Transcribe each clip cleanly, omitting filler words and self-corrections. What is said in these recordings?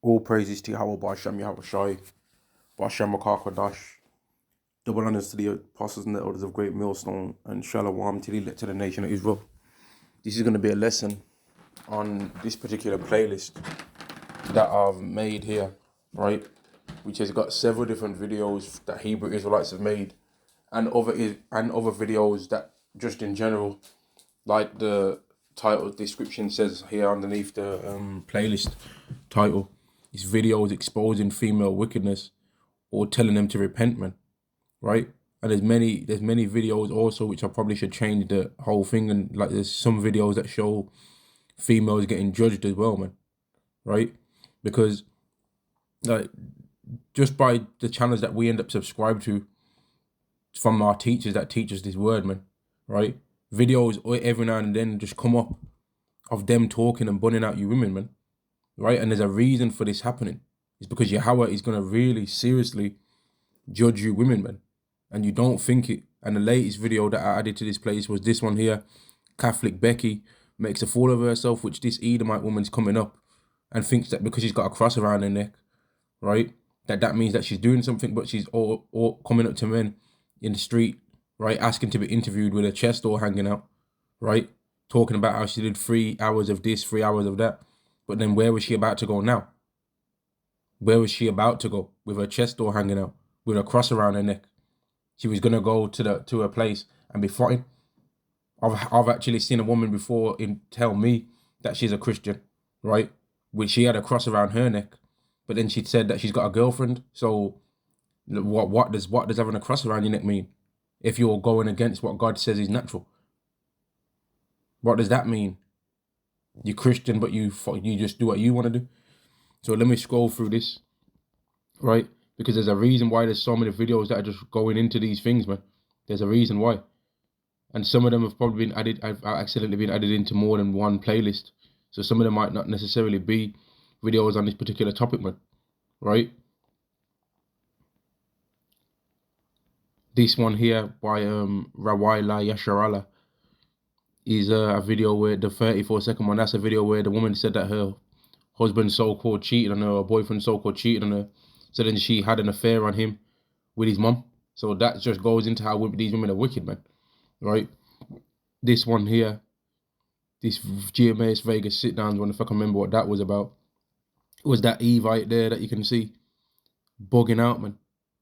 All praises to Yahweh Ba'Shem Yahweh Shai, Ba'Shem Makakadash. Double honors to the apostles and the elders of Great Millstone, and Shalom to the elect to the nation of Israel. This is going to be a lesson on this particular playlist that I've made here, right? Which has got several different videos that Hebrew Israelites have made, and other videos that just in general, like the title description says here underneath the playlist title, is videos exposing female wickedness or telling them to repent, man. Right? And there's many videos also which I probably should change the whole thing, and like there's some videos that show females getting judged as well, man. Right? Because like just by the channels that we end up subscribed to from our teachers that teach us this word, man. Right? Videos every now and then just come up of them talking and bunning out you women, man. Right? And there's a reason for this happening. It's because Yahweh is gonna really seriously judge you women, man. And you don't think it. And the latest video that I added to this place was this one here. Catholic Becky makes a fool of herself, which this Edomite woman's coming up and thinks that because she's got a cross around her neck, right, that means that she's doing something, but she's all coming up to men in the street, right, asking to be interviewed with her chest all hanging out, right, talking about how she did 3 hours of this, 3 hours of that. But then where was she about to go now? Where was she about to go with her chest all hanging out, with a cross around her neck? She was gonna go to her place and be fighting. I've actually seen a woman before tell me that she's a Christian, right? Which she had a cross around her neck, but then she said that she's got a girlfriend. So what does having a cross around your neck mean? If you're going against what God says is natural, what does that mean? You're Christian, but you just do what you want to do. So let me scroll through this, right? Because there's a reason why there's so many videos that are just going into these things, man. There's a reason why. And some of them have probably been added, I've accidentally been added into more than one playlist. So some of them might not necessarily be videos on this particular topic, man. Right? This one here by Rawaila Yasharala is a video where the 34-second one, that's a video where the woman said that her husband so-called cheated on her, or boyfriend so-called cheated on her. So then she had an affair on him with his mom. So that just goes into how these women are wicked, man. Right? This one here, this GMAS Vegas sit-downs one, if I can remember what that was about, it was that Eve right there that you can see bugging out, man.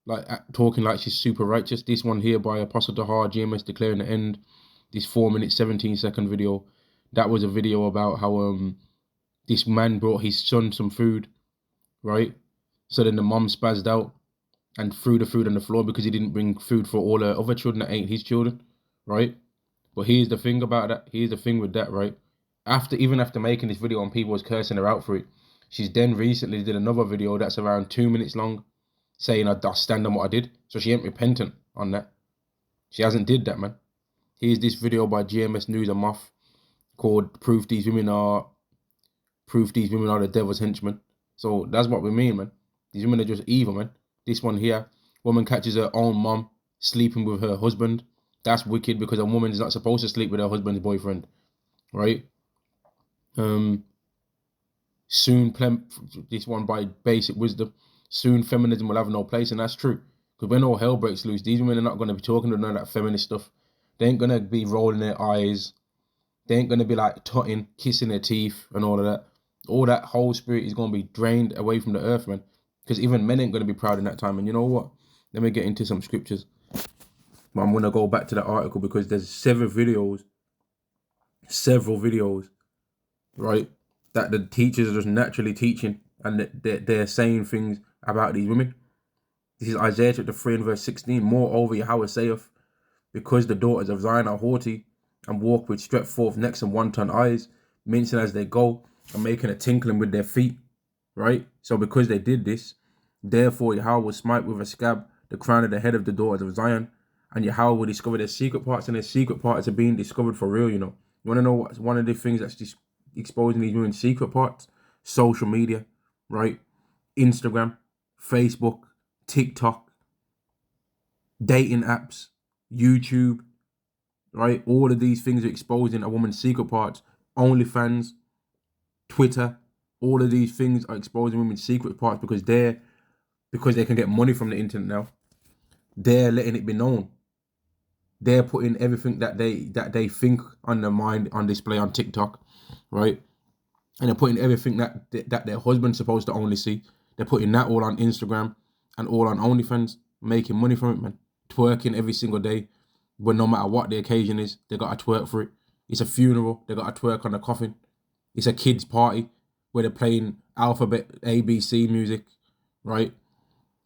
Like talking like she's super righteous. This one here by Apostle Tahar, GMS declaring the end. This 4-minute 17-second video, that was a video about how this man brought his son some food, right? So then the mom spazzed out and threw the food on the floor because he didn't bring food for all her other children that ain't his children, right? But here's the thing about that. Here's the thing with that, right? Even after making this video and people was cursing her out for it, she's then recently did another video that's around 2 minutes long saying I stand on what I did. So she ain't repentant on that. She hasn't did that, man. Here's this video by GMS News and Moth called Proof These Women Are the Devil's Henchmen. So that's what we mean, man. These women are just evil, man. This one here, woman catches her own mom sleeping with her husband. That's wicked because a woman is not supposed to sleep with her husband's boyfriend, right? This one by Basic Wisdom, soon feminism will have no place, and that's true. Because when all hell breaks loose, these women are not going to be talking to none of that feminist stuff. They ain't going to be rolling their eyes. They ain't going to be like tutting, kissing their teeth and all of that. All that whole spirit is going to be drained away from the earth, man. Because even men ain't going to be proud in that time. And you know what? Let me get into some scriptures. But I'm going to go back to the article because there's several videos, right, that the teachers are just naturally teaching and they're saying things about these women. This is Isaiah chapter 3 and verse 16. Moreover, Yahweh saith, because the daughters of Zion are haughty and walk with stretched forth necks and wanton eyes, mincing as they go and making a tinkling with their feet, right? So because they did this, therefore Yahweh will smite with a scab the crown of the head of the daughters of Zion, and Yahweh will discover their secret parts, and their secret parts are being discovered for real, you know. You want to know what's one of the things that's just exposing these women's secret parts? Social media, right? Instagram, Facebook, TikTok, dating apps, YouTube, right? All of these things are exposing a woman's secret parts. OnlyFans, Twitter, all of these things are exposing women's secret parts because they can get money from the internet now. They're letting it be known. They're putting everything that they think on their mind on display on TikTok, right? And they're putting everything that their husband's supposed to only see. They're putting that all on Instagram and all on OnlyFans, making money from it, man. Twerking every single day, but no matter what the occasion is, they got to twerk for it. It's a funeral, they got to twerk on the coffin. It's a kids' party where they're playing alphabet ABC music, right?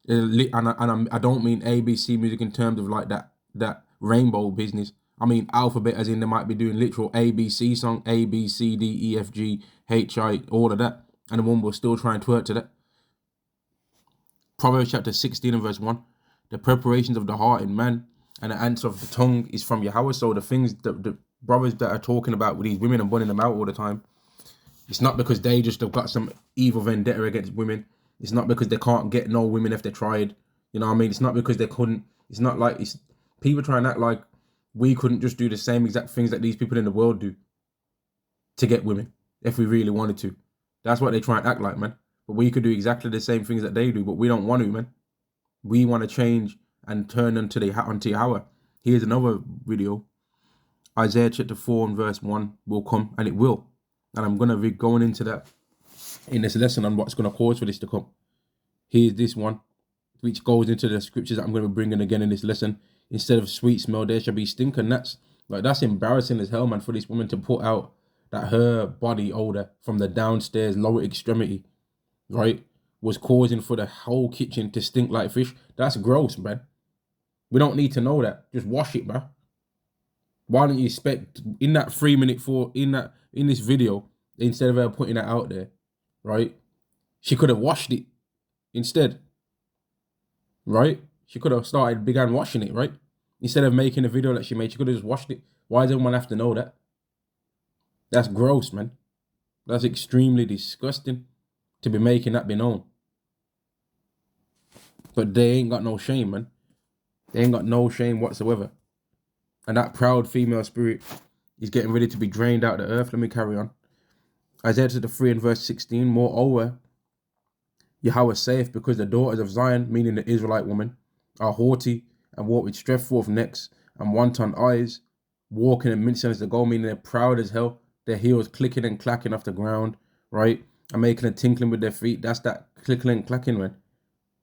And I don't mean ABC music in terms of like that rainbow business. I mean alphabet as in they might be doing literal ABC song, A, B, C, D, E, F, G, H, I, all of that. And the woman will still try and twerk to that. Proverbs chapter 16 and verse 1. The preparations of the heart in man and the answer of the tongue is from Yahweh. So the things that the brothers that are talking about with these women and bunning them out all the time, it's not because they just have got some evil vendetta against women. It's not because they can't get no women if they tried. You know what I mean? It's not because they couldn't. It's not like it's people try and act like we couldn't just do the same exact things that these people in the world do to get women if we really wanted to. That's what they try and act like, man. But we could do exactly the same things that they do, but we don't want to, man. We want to change and turn unto Yahweh. Here's another video. Isaiah chapter 4 and verse 1 will come, and it will. And I'm going to be going into that in this lesson on what's going to cause for this to come. Here's this one, which goes into the scriptures that I'm going to be bringing again in this lesson. Instead of sweet smell, there shall be stink, and that's embarrassing as hell, man, for this woman to put out that her body odor from the downstairs lower extremity, right, was causing for the whole kitchen to stink like fish. That's gross, man. We don't need to know that. Just wash it, man. Why don't you expect in that 3 minute in this video, instead of her putting that out there, right? She could have washed it instead, right? She could have began washing it, right? Instead of making a video that she made, she could have just washed it. Why does everyone have to know that? That's gross, man. That's extremely disgusting to be making that be known. But they ain't got no shame, man. They ain't got no shame whatsoever. And that proud female spirit is getting ready to be drained out of the earth. Let me carry on. Isaiah 3 and verse 16. Moreover, Yahweh saith, because the daughters of Zion, meaning the Israelite woman, are haughty and walk with stretched forth necks and wanton eyes, walking and mincing as they go, meaning they're proud as hell. Their heels clicking and clacking off the ground, right? And making a tinkling with their feet. That's that clicking and clacking, man,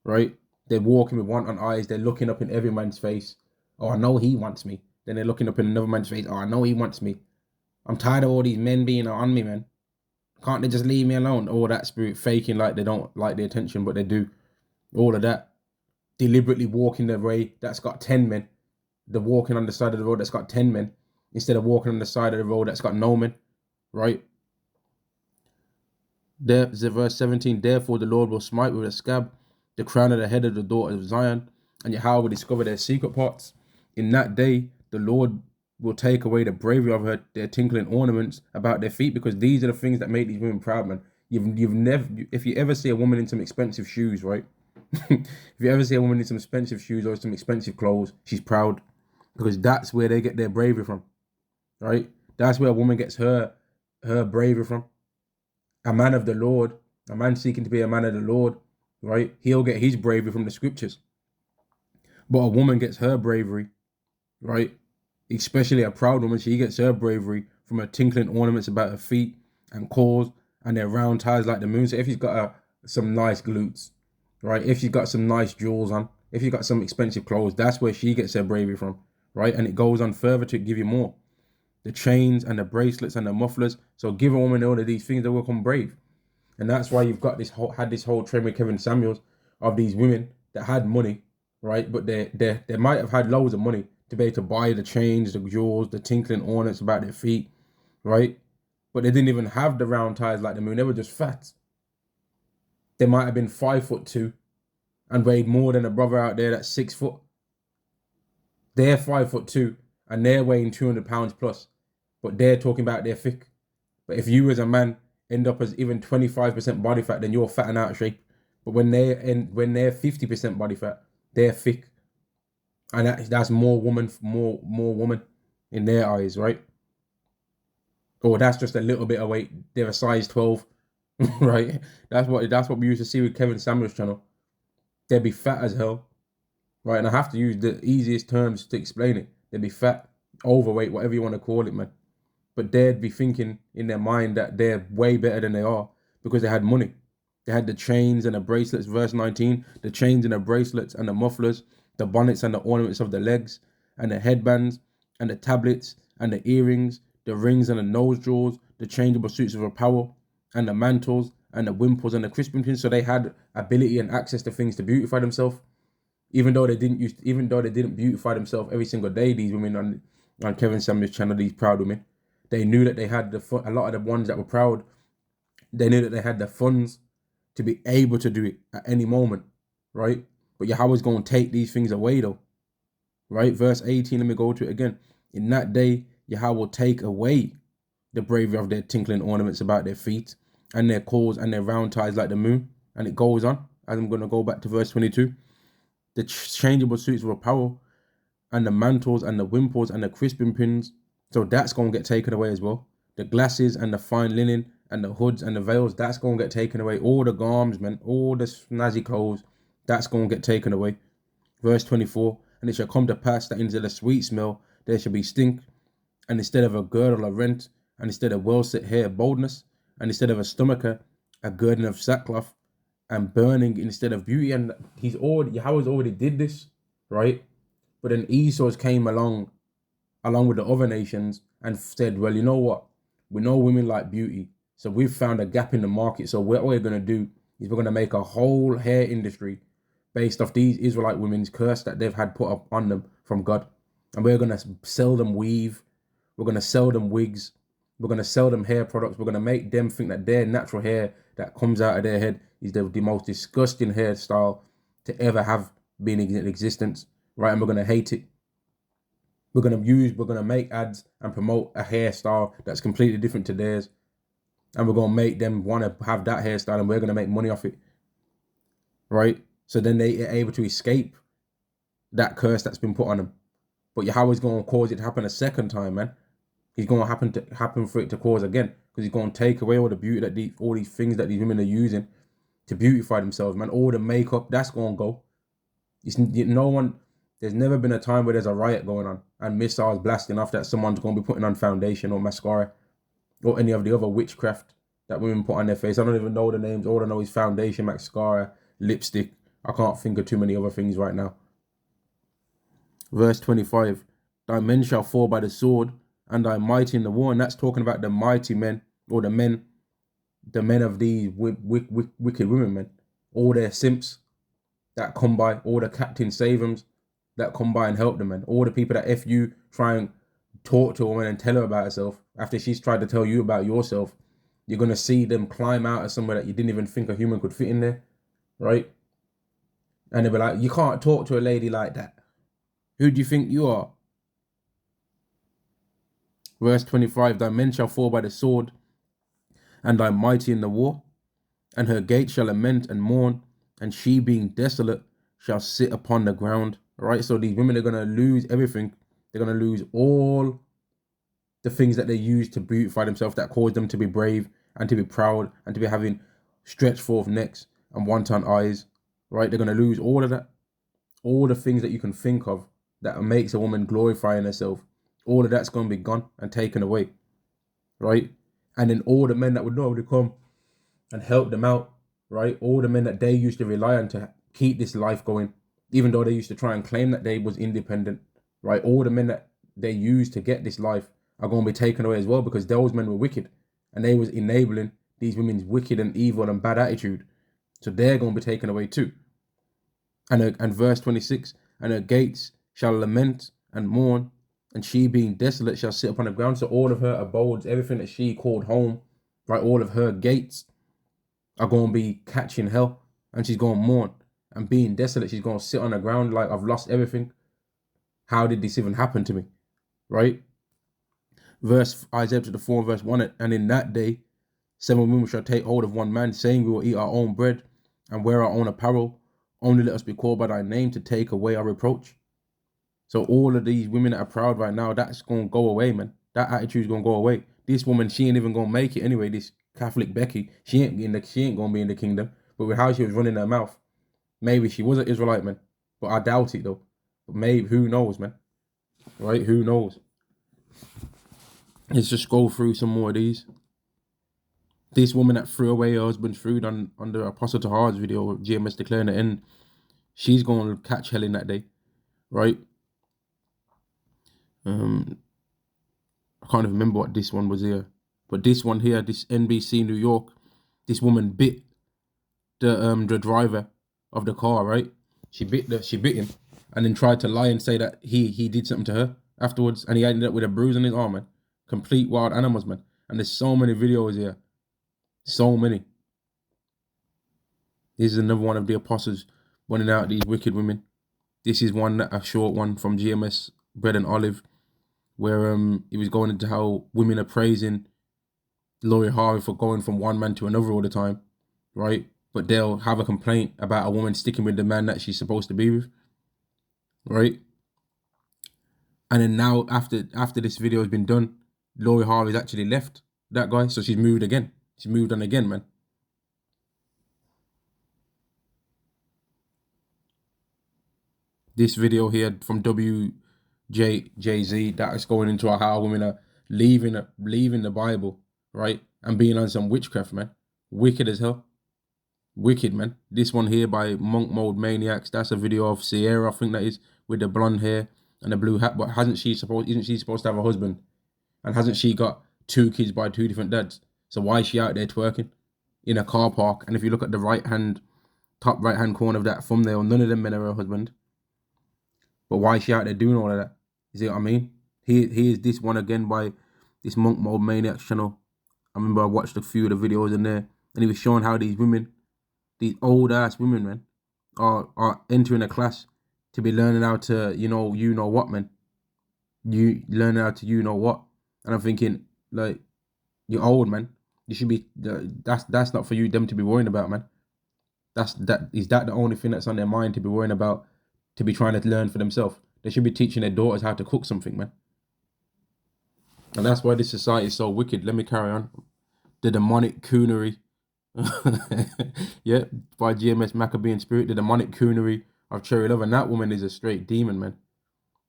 right? They're walking with wanton eyes. They're looking up in every man's face. Oh, I know he wants me. Then they're looking up in another man's face. Oh, I know he wants me. I'm tired of all these men being on me, man. Can't they just leave me alone? All that spirit faking like they don't like the attention, but they do. All of that. Deliberately walking the way that's got 10 men. They're walking on the side of the road that's got 10 men. Instead of walking on the side of the road that's got no men. Right? There's verse 17. Therefore the Lord will smite with a scab the crown of the head of the daughter of Zion, and Yahweh will discover their secret parts. In that day, the Lord will take away the bravery of their tinkling ornaments about their feet, because these are the things that make these women proud, man. You've never, if you ever see a woman in some expensive shoes, right? If you ever see a woman in some expensive shoes or some expensive clothes, she's proud, because that's where they get their bravery from, right? That's where a woman gets her bravery from. A man of the Lord, a man seeking to be a man of the Lord, right? He'll get his bravery from the scriptures. But a woman gets her bravery, right? Especially a proud woman, she gets her bravery from her tinkling ornaments about her feet and claws and their round ties like the moon. So if she's got some nice glutes, right? If she's got some nice jewels on, if she's got some expensive clothes, that's where she gets her bravery from, right? And it goes on further to give you more. The chains and the bracelets and the mufflers. So give a woman all of these things, they will become brave. And that's why you've got this whole trend with Kevin Samuels of these women that had money, right? But they might have had loads of money to be able to buy the chains, the jewels, the tinkling ornaments about their feet, right? But they didn't even have the round ties like the moon. They were just fat. They might have been 5'2" and weighed more than a brother out there that's 6 foot. They're 5'2" and they're weighing 200 pounds plus, but they're talking about they're thick. But if you as a man end up as even 25% body fat, then you're fat and out of shape. But when they're 50% body fat, they're thick. And that's more woman in their eyes, right? Or that's just a little bit of weight. They're a size 12. right? That's what we used to see with Kevin Samuels' channel. They'd be fat as hell, right? And I have to use the easiest terms to explain it. They'd be fat, overweight, whatever you want to call it, man. But they'd be thinking in their mind that they're way better than they are because they had money. They had the chains and the bracelets, verse 19, the chains and the bracelets and the mufflers, the bonnets and the ornaments of the legs, and the headbands, and the tablets, and the earrings, the rings and the nose jewels, the changeable suits of apparel, and the mantles, and the wimples and the crisping pins. So they had ability and access to things to beautify themselves, even though they didn't beautify themselves every single day. These women on Kevin Samuels' channel, these proud women, they knew that they had a lot of the ones that were proud. They knew that they had the funds to be able to do it at any moment, right? But Yahweh's going to take these things away, though, right? Verse 18, let me go to it again. In that day, Yahweh will take away the bravery of their tinkling ornaments about their feet, and their cords and their round ties like the moon. And it goes on, as I'm going to go back to verse 22. The changeable suits of apparel, and the mantles, and the wimples, and the crisping pins. So that's going to get taken away as well. The glasses, and the fine linen, and the hoods, and the veils, that's going to get taken away. All the garms, man, all the snazzy clothes, that's going to get taken away. Verse 24, and it shall come to pass that instead of sweet smell, there shall be stink, and instead of a girdle, a rent, and instead of well-set hair, boldness, and instead of a stomacher, a girding of sackcloth, and burning instead of beauty. And Yahweh's already did this, right? But then Esau's came along with the other nations and said, well, you know what? We know women like beauty. So we've found a gap in the market. So what we're going to do is we're going to make a whole hair industry based off these Israelite women's curse that they've had put up on them from God. And we're going to sell them weave. We're going to sell them wigs. We're going to sell them hair products. We're going to make them think that their natural hair that comes out of their head is the most disgusting hairstyle to ever have been in existence, right? And we're going to hate it. We're going to make ads and promote a hairstyle that's completely different to theirs. And we're going to make them want to have that hairstyle, and we're going to make money off it, right? So then they are able to escape that curse that's been put on them. But Yahweh's going to cause it to happen a second time, man. He's going to happen for it to cause again, because he's going to take away all the beauty that all these things that these women are using to beautify themselves, man. All the makeup, that's going to go. There's never been a time where there's a riot going on and missiles blasting off that someone's going to be putting on foundation or mascara or any of the other witchcraft that women put on their face. I don't even know the names. All I know is foundation, mascara, lipstick. I can't think of too many other things right now. Verse 25, thy men shall fall by the sword, and thy mighty in the war. And that's talking about the mighty men, or the men of these wicked women, man. All their simps that come by, all the Captain Savums that come by and help them, man. All the people that if you try and talk to a woman and tell her about herself after she's tried to tell you about yourself, you're going to see them climb out of somewhere that you didn't even think a human could fit in there, right? And they'll be like, you can't talk to a lady like that. Who do you think you are? Verse 25, thy men shall fall by the sword, and thy mighty in the war, and her gate shall lament and mourn, and she being desolate shall sit upon the ground. All right, so these women are going to lose everything. They're going to lose all the things that they use to beautify themselves, that cause them to be brave and to be proud and to be having stretched forth necks and wanton eyes, right? They're going to lose all of that. All the things that you can think of that makes a woman glorifying herself, all of that's going to be gone and taken away, right? And then all the men that would normally come and help them out, right? All the men that they used to rely on to keep this life going, even though they used to try and claim that they was independent, right? All the men that they used to get this life are going to be taken away as well, because those men were wicked and they was enabling these women's wicked and evil and bad attitude. So they're going to be taken away too. And verse 26, and her gates shall lament and mourn, and she being desolate shall sit upon the ground. So all of her abodes, everything that she called home, right, all of her gates are going to be catching hell, and she's going to mourn. And being desolate, she's going to sit on the ground like, I've lost everything. How did this even happen to me? Right? Verse Isaiah chapter 4, verse 1, and in that day 7 women shall take hold of one man, saying, we will eat our own bread and wear our own apparel. Only let us be called by thy name to take away our reproach. So all of these women that are proud right now, that's going to go away, man. That attitude is going to go away. This woman, she ain't even going to make it anyway. This Catholic Becky, she ain't gonna be in the kingdom. But with how she was running her mouth, maybe she was an Israelite, man. But I doubt it though. But maybe, who knows, man? Right? Who knows? Let's just go through some more of these. This woman that threw away her husband's food under Apostle Tahar's video, GMS declaring the end, she's going to catch hell in that day, right? I can't even remember what this one was here. But this one here, this NBC New York, this woman bit the driver of the car, right? She bit him, and then tried to lie and say that he did something to her afterwards, and he ended up with a bruise on his arm, man. Complete wild animals, man. And there's so many videos here. So many. This is another one of the apostles running out these wicked women. This is a short one from GMS Bread and Olive, where he was going into how women are praising Lori Harvey for going from one man to another all the time, right? But they'll have a complaint about a woman sticking with the man that she's supposed to be with, right? And then now, after this video has been done, Lori Harvey's actually left that guy, so she's moved again. She's moved on again, man. This video here from WJZ that is going into how women are leaving the Bible, right, and being on some witchcraft, man. Wicked as hell. Wicked, man. This one here by Monk Mode Maniacs. That's a video of Sierra, I think that is, with the blonde hair and the blue hat. But isn't she supposed to have a husband? And hasn't she got 2 kids by 2 different dads? So why is she out there twerking in a car park? And if you look at the top right hand corner of that thumbnail, none of them men are her husband. But why is she out there doing all of that? You see what I mean? Here's this one again by this Monk Mode Maniacs channel. I remember I watched a few of the videos in there, and he was showing how these women, these old ass women, man, are entering a class to be learning how to, you know what, man. You learn how to, you know what. And I'm thinking, like, you're old, man. You should be, that's not for them to be worrying about, man. Is that the only thing that's on their mind to be worrying about, to be trying to learn for themselves? They should be teaching their daughters how to cook something, man. And that's why this society is so wicked. Let me carry on. The demonic coonery. Yeah, by GMS Maccabean Spirit. The demonic coonery of Cherry Love. And that woman is a straight demon, man.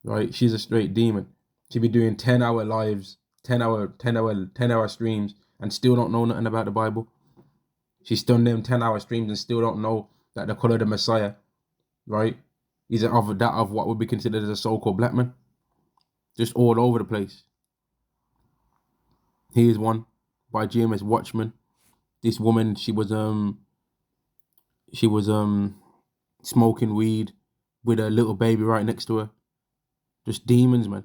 Right? She's a straight demon. She be doing 10-hour lives, 10-hour streams, and still don't know nothing about the Bible. She's done them 10-hour streams and still don't know that the color of the Messiah, right, is of what would be considered as a so-called black man. Just all over the place. Here's one by GMS Watchman. This woman, she was smoking weed with a little baby right next to her. Just demons, man.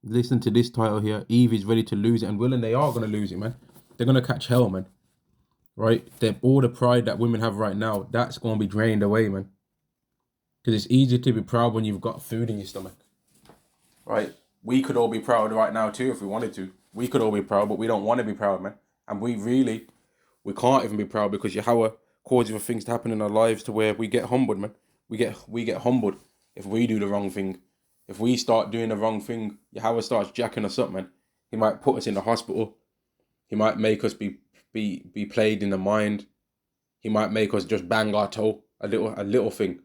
Listen to this title here. Eve is ready to lose it, and Will and they are gonna lose it, man. They're gonna catch hell, man. Right? All the pride that women have right now, that's gonna be drained away, man. Because it's easy to be proud when you've got food in your stomach. Right? We could all be proud right now too if we wanted to. We could all be proud, but we don't want to be proud, man. And we can't even be proud, because Yahweh causes for things to happen in our lives to where we get humbled, man. We get humbled if we do the wrong thing. If we start doing the wrong thing, Yahweh starts jacking us up, man. He might put us in the hospital. He might make us be plagued in the mind. He might make us just bang our toe, a little thing.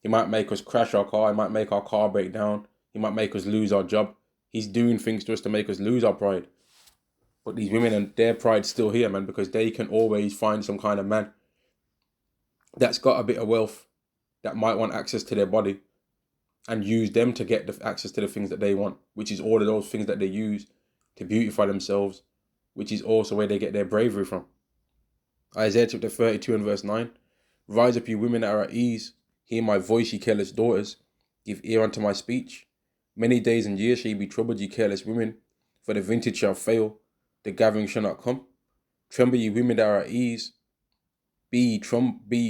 He might make us crash our car. He might make our car break down. He might make us lose our job. He's doing things to us to make us lose our pride. But these women, and their pride's still here, man, because they can always find some kind of man that's got a bit of wealth that might want access to their body and use them to get the access to the things that they want, which is all of those things that they use to beautify themselves, which is also where they get their bravery from. Isaiah chapter 32 and verse 9. Rise up, you women that are at ease. Hear my voice, ye careless daughters. Give ear unto my speech. Many days and years shall ye be troubled, ye careless women. For the vintage shall fail, the gathering shall not come. Tremble, ye women that are at ease. Be ye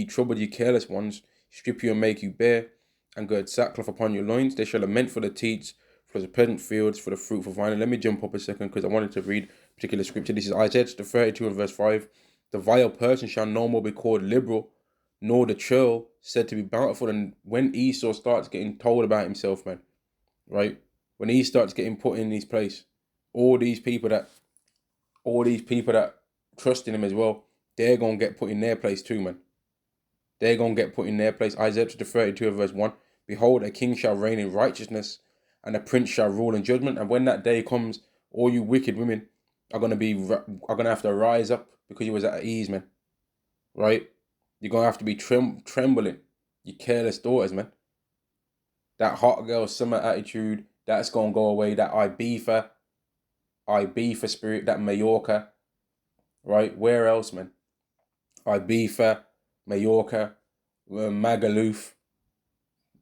troubled, ye careless ones. Strip you and make you bare, and gird sackcloth upon your loins. They shall lament for the teats, for the pleasant fields, for the fruitful vine. And let me jump up a second, because I wanted to read a particular scripture. This is Isaiah 32 and verse 5. The vile person shall no more be called liberal, nor the churl said to be bountiful. And when Esau starts getting told about himself, man, right? When he starts getting put in his place, all these people that trusting him as well, they're going to get put in their place too, man. They're going to get put in their place. Isaiah chapter 32 verse 1. Behold, a king shall reign in righteousness, and a prince shall rule in judgment. And when that day comes, all you wicked women are going to have to rise up because you was at ease, man. Right? You're going to have to be trembling. You careless daughters, man. That hot girl summer attitude, that's going to go away. That Ibiza spirit, that Mallorca, right? Where else, man? Ibiza, Mallorca, Magaluf,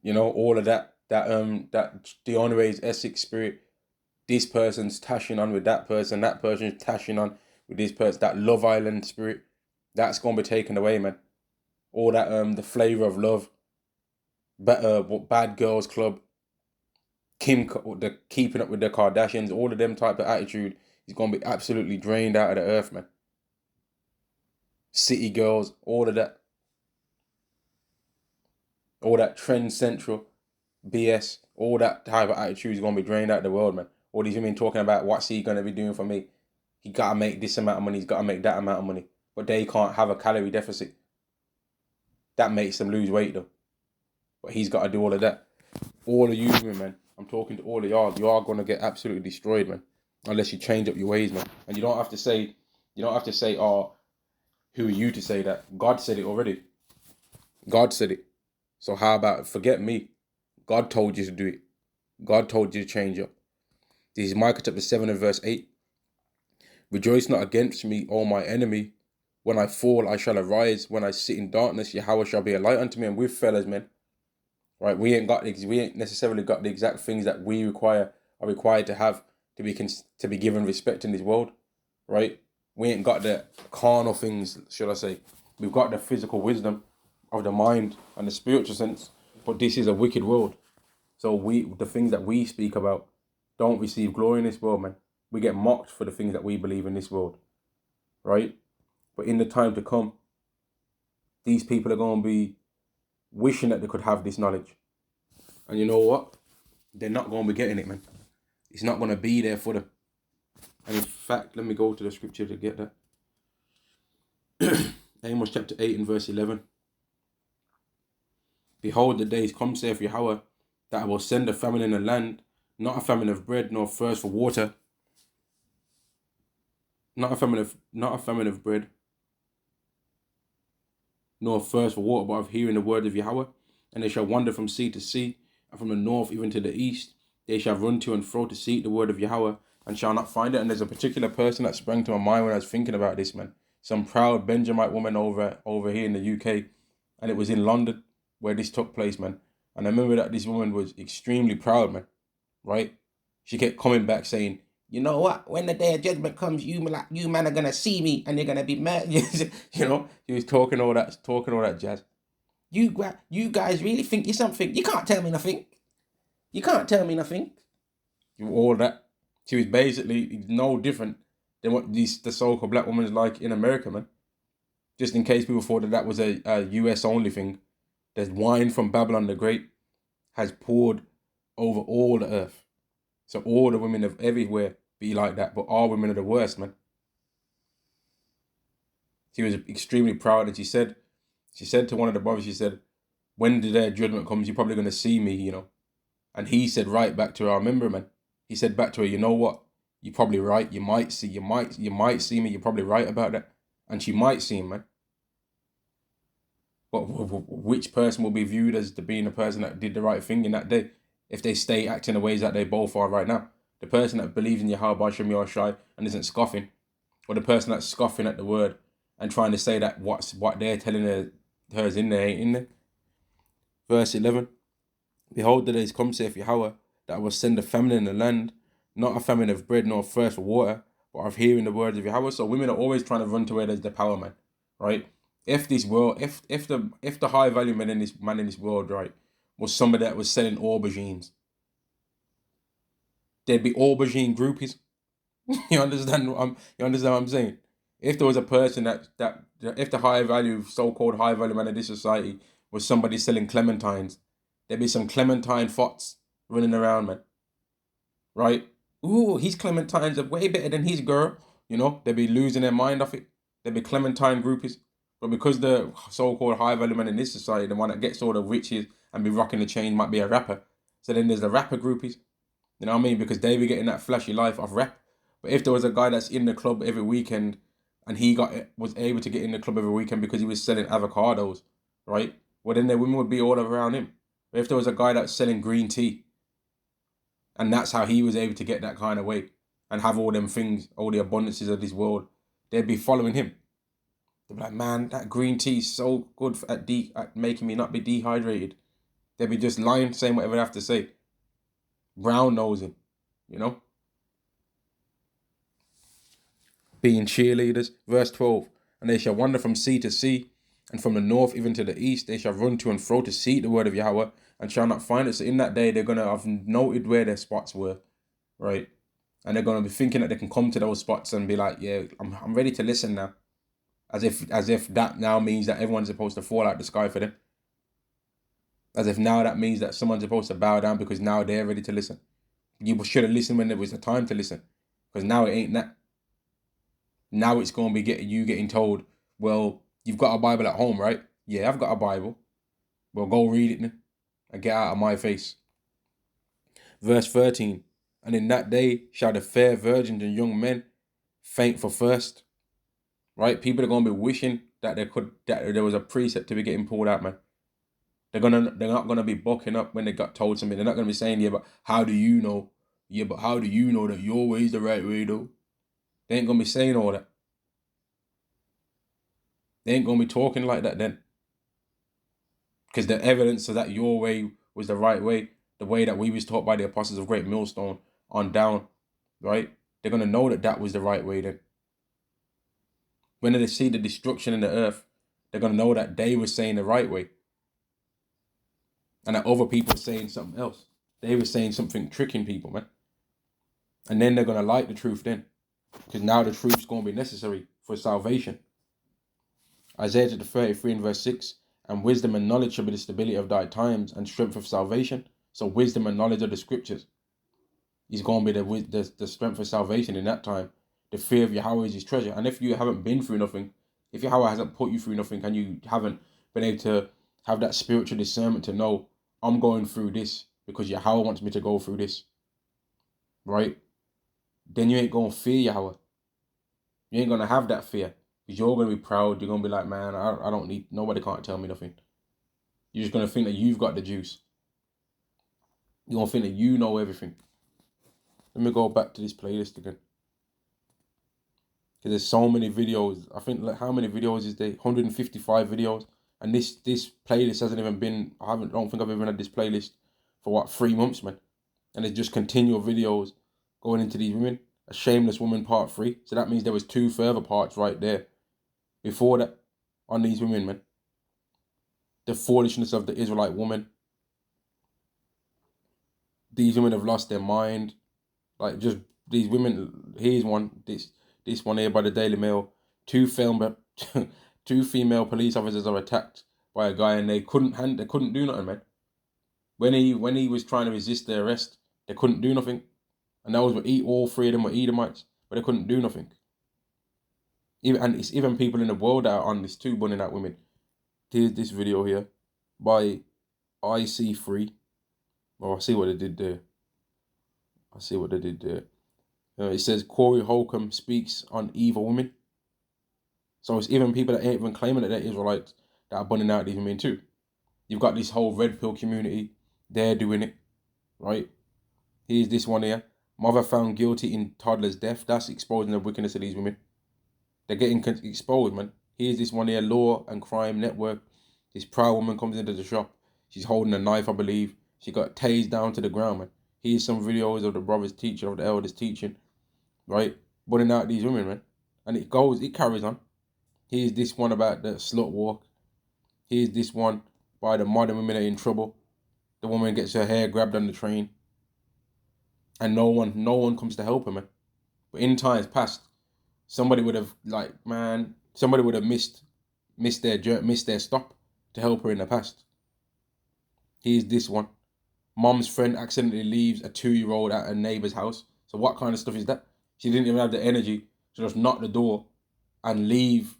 all of that Deonre's Essex spirit. This person's tashing on with that person's tashing on with this person, that Love Island spirit, that's going to be taken away, man. All that, the flavor of love, Bad Girls Club, the Keeping Up with the Kardashians, all of them type of attitude is going to be absolutely drained out of the earth, man. City Girls, all of that. All that Trend Central BS, all that type of attitude is going to be drained out of the world, man. All these women talking about what's he going to be doing for me. He got to make this amount of money, he's got to make that amount of money. But they can't have a calorie deficit. That makes them lose weight, though. But he's got to do all of that. All of you women, man, I'm talking to all of y'all. You are going to get absolutely destroyed, man. Unless you change up your ways, man. And you don't have to say, oh, who are you to say that? God said it already. God said it. So how about forget me? God told you to do it. God told you to change up. This is Micah chapter 7 and verse 8. Rejoice not against me, O my enemy. When I fall, I shall arise. When I sit in darkness, Yahweh shall be a light unto me. And we're fellas, man. Right? We ain't necessarily got the exact things that we are required to have to be given respect in this world. Right? We ain't got the carnal things, should I say. We've got the physical wisdom of the mind and the spiritual sense. But this is a wicked world. So the things that we speak about don't receive glory in this world, man. We get mocked for the things that we believe in this world. Right? But in the time to come, these people are going to be wishing that they could have this knowledge. And you know what? They're not going to be getting it, man. It's not going to be there for them. And in fact, let me go to the scripture to get that. Amos chapter 8 and verse 11. Behold, the days come, saith Yahweh, that I will send a famine in the land, not a famine of bread, nor thirst for water. Not a famine of bread, nor thirst for water, but of hearing the word of Yahweh. And they shall wander from sea to sea, and from the north even to the east. They shall run to and fro to seek the word of Yahweh, and shall not find it. And there's a particular person that sprang to my mind when I was thinking about this, man. Some proud Benjamite woman over here in the UK. And it was in London where this took place, man. And I remember that this woman was extremely proud, man. Right? She kept coming back saying, you know what? When the day of judgment comes, you man are gonna see me and you're gonna be mad. She was talking all that jazz. You guys really think you're something? You can't tell me nothing. You can't tell me nothing. All that. She was basically no different than what the so-called black woman is like in America, man. Just in case people thought that was a US only thing. There's wine from Babylon the Great has poured over all the earth. So all the women of everywhere be like that, but all women are the worst, man. She was extremely proud, and she said to one of the brothers, she said, when the day of judgment comes, you're probably going to see me, And he said right back to her, I remember, man. He said back to her, you know what? You're probably right. You might see me. You're probably right about that. And she might see him, man. But which person will be viewed as to being the person that did the right thing in that day if they stay acting the ways that they both are right now? The person that believes in Yahweh B'Shem Yahushai and isn't scoffing, or the person that's scoffing at the word and trying to say that what they're telling her is in there ain't in there. Verse 11. Behold, the days come, saith Yahweh, that I will send a famine in the land, not a famine of bread nor thirst for water, but of hearing the words of Yahweh. So women are always trying to run to where there's the power, man. Right? If this world, if the high value man in this world, right, was somebody that was selling aubergines, there'd be aubergine groupies. You understand what I'm saying? If there was a person that if the so-called high value man in this society was somebody selling clementines, there'd be some clementine fots running around, man. Right? Ooh, his clementines are way better than his girl. They'd be losing their mind off it. There'd be Clementine groupies. But because the so-called high-value man in this society, the one that gets all the riches and be rocking the chain, might be a rapper. So then there's the rapper groupies. You know what I mean? Because they be getting that flashy life of rap. But if there was a guy that's in the club every weekend and was able to get in the club every weekend because he was selling avocados, right? Well, then the women would be all around him. But if there was a guy that's selling green tea and that's how he was able to get that kind of weight and have all them things, all the abundances of this world, they'd be following him. They'd be like, man, that green tea is so good at making me not be dehydrated. They'd be just lying, saying whatever they have to say. Brown nosing, you know? Being cheerleaders. Verse 12. And they shall wander from sea to sea, and from the north even to the east. They shall run to and fro to seek the word of Yahweh, and shall not find it. So in that day, they're going to have noted where their spots were, right? And they're going to be thinking that they can come to those spots and be like, yeah, I'm ready to listen now. As if that now means that everyone's supposed to fall out the sky for them. As if now that means that someone's supposed to bow down because now they're ready to listen. You should have listened when there was a time to listen. Because now it ain't that. Now it's going to be getting told, well, you've got a Bible at home, right? Yeah, I've got a Bible. Well, go read it then and get out of my face. Verse 13. And in that day shall the fair virgins and young men faint for thirst. Right? People are going to be wishing that there was a precept to be getting pulled out, man. They're not gonna be bucking up when they got told something. They're not gonna be saying, yeah, but how do you know? Yeah, but how do you know that your way is the right way though? They ain't gonna be saying all that. They ain't gonna be talking like that then. Because the evidence of that your way was the right way, the way that we was taught by the apostles of Great Millstone on down, right? They're gonna know that that was the right way then. When they see the destruction in the earth, they're gonna know that they were saying the right way. And that other people were saying something else. They were saying something tricking people, man. And then they're going to like the truth then. Because now the truth's going to be necessary for salvation. Isaiah 33 and verse 6. And wisdom and knowledge shall be the stability of thy times and strength of salvation. So wisdom and knowledge of the scriptures is going to be the strength of salvation in that time. The fear of Yahweh is his treasure. And if you haven't been through nothing, if Yahweh hasn't put you through nothing and you haven't been able to have that spiritual discernment to know, I'm going through this because Yahweh wants me to go through this, right? Then you ain't going to fear Yahweh. You ain't going to have that fear because you're going to be proud. You're going to be like, man, I don't need, nobody can't tell me nothing. You're just going to think that you've got the juice. You're going to think that you know everything. Let me go back to this playlist again. Because there's so many videos. I think, like, how many videos is there? 155 videos. And this playlist hasn't even been, I don't think I've even had this playlist for 3 months, man. And it's just continual videos going into these women. A Shameless Woman part 3. So that means there was 2 further parts right there before that on these women, man. The foolishness of the Israelite woman. These women have lost their mind. Like, just these women. Here's one. This one here by the Daily Mail. 2 female police officers are attacked by a guy and they couldn't do nothing, man. When he was trying to resist their arrest, they couldn't do nothing. And that was all 3 of them were Edomites, but they couldn't do nothing. It's even people in the world that are on this too, bunning at women. Here's this video here by IC3. Oh, I see what they did there. It says Corey Holcomb speaks on evil women. So it's even people that ain't even claiming that they're Israelites that are bunning out these women too. You've got this whole red pill community. They're doing it, right? Here's this one here. Mother found guilty in toddler's death. That's exposing the wickedness of these women. They're getting exposed, man. Here's this one here. Law and Crime Network. This proud woman comes into the shop. She's holding a knife, I believe. She got tased down to the ground, man. Here's some videos of the brothers teaching, of the elders teaching, right? Bunning out these women, man. And it carries on. Here's this one about the slut walk. Here's this one by the modern women that are in trouble. The woman gets her hair grabbed on the train. And no one comes to help her, man. But in times past, somebody would have missed their stop to help her in the past. Here's this one. Mom's friend accidentally leaves a 2-year-old at a neighbor's house. So what kind of stuff is that? She didn't even have the energy to just knock the door and leave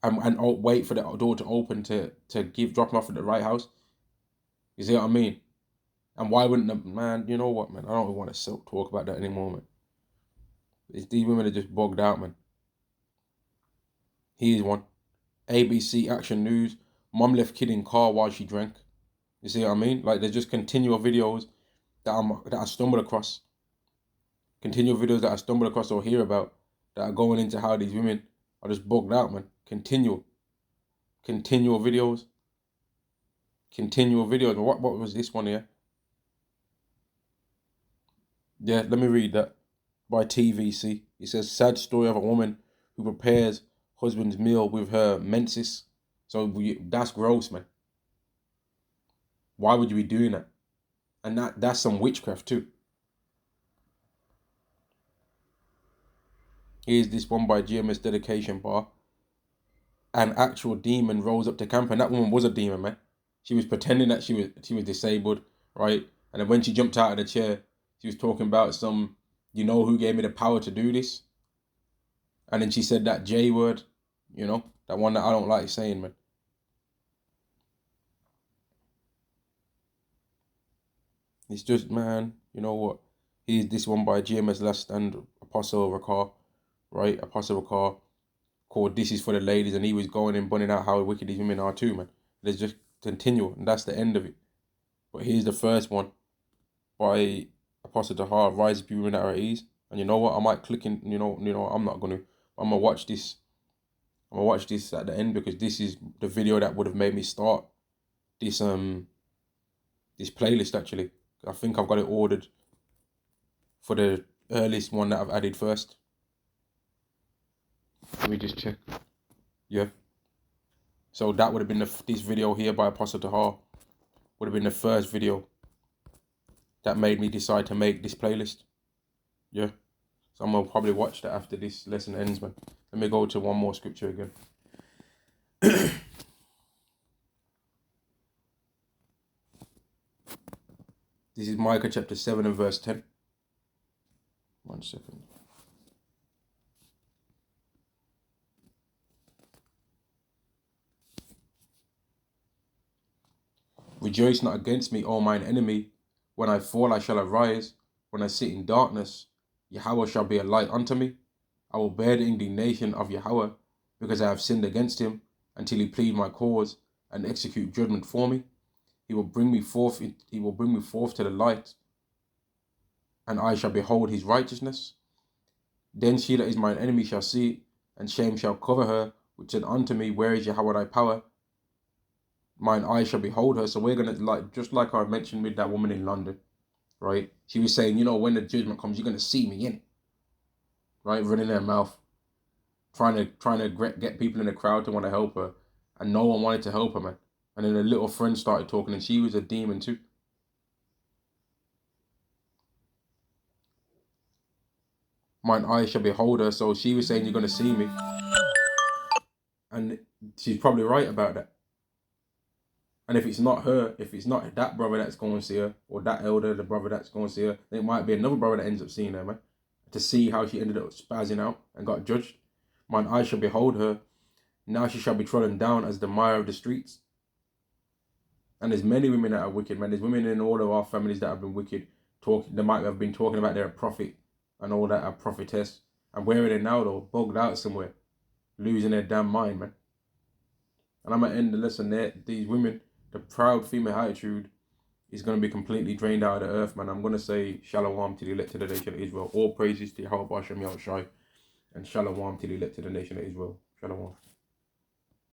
and wait for the door to open to drop them off at the right house. You see what I mean? And why wouldn't the man? You know what, man? I don't even want to talk about that anymore, man. These women are just bogged out, man. Here's one. ABC Action News. Mom left kid in car while she drank. You see what I mean? Like, there's just continual videos that I stumbled across. Continual videos that I stumbled across or hear about that are going into how these women are just bugged out, man. Continual videos. What was this one here? Yeah, let me read that. By TVC. It says, sad story of a woman who prepares husband's meal with her menses. So that's gross, man. Why would you be doing that? And that's some witchcraft too. Here's this one by GMS Dedication Bar. An actual demon rose up to camp, and that woman was a demon, man. She was pretending that she was disabled, right? And then when she jumped out of the chair, she was talking about some, you know who gave me the power to do this? And then she said that J word, you know, that one that I don't like saying, man. It's just, man, you know what? Here's this one by GMS Last Stand, Apostle Rakar, right? Apostle Rakar, called This Is For The Ladies, and he was going and bunning out how wicked these women are too, man. There's just continual, and that's the end of it. But here's the first one by Apostle Tahar, Rise Up Women That Are At Ease. And you know what? I might click in, I'm not going to. I'm going to watch this. I'm going to watch this at the end because this is the video that would have made me start this this playlist, actually. I think I've got it ordered for the earliest one that I've added first. Let me just check. Yeah. So that would have been this video here by Apostle Tahar would have been the first video that made me decide to make this playlist. Yeah. So I'm going to probably watch that after this lesson ends, man. Let me go to one more scripture again. This is Micah chapter 7 and verse 10. 1 second. Rejoice not against me, O mine enemy. When I fall, I shall arise. When I sit in darkness, Yahweh shall be a light unto me. I will bear the indignation of Yahweh, because I have sinned against him, until he plead my cause and execute judgment for me. He will bring me forth to the light, and I shall behold his righteousness. Then she that is mine enemy shall see it, and shame shall cover her, which said unto me, where is Yahweh thy power? Mine eyes shall behold her. So we're gonna, just like I mentioned with that woman in London, right? She was saying, when the judgment comes, you're gonna see me in it, right? Running their mouth, trying to get people in the crowd to want to help her, and no one wanted to help her, man. And then a little friend started talking, and she was a demon too. Mine eyes shall behold her. So she was saying, you're gonna see me, and she's probably right about that. And if it's not her, if it's not that brother that's going to see her, or that elder, the brother that's going to see her, then it might be another brother that ends up seeing her, man. To see how she ended up spazzing out and got judged. Mine eyes shall behold her. Now she shall be trodden down as the mire of the streets. And there's many women that are wicked, man. There's women in all of our families that have been wicked. They might have been talking about they're a prophet and all that, a prophetess. And where are they now, though? Bugged out somewhere. Losing their damn mind, man. And I'm going to end the lesson there. These women, the proud female attitude is going to be completely drained out of the earth, man. I'm going to say Shalom to the elect of the nation of Israel. All praises to Yahweh Bashem Yahushai. And Shalom to the elect of the nation of Israel. Shalom.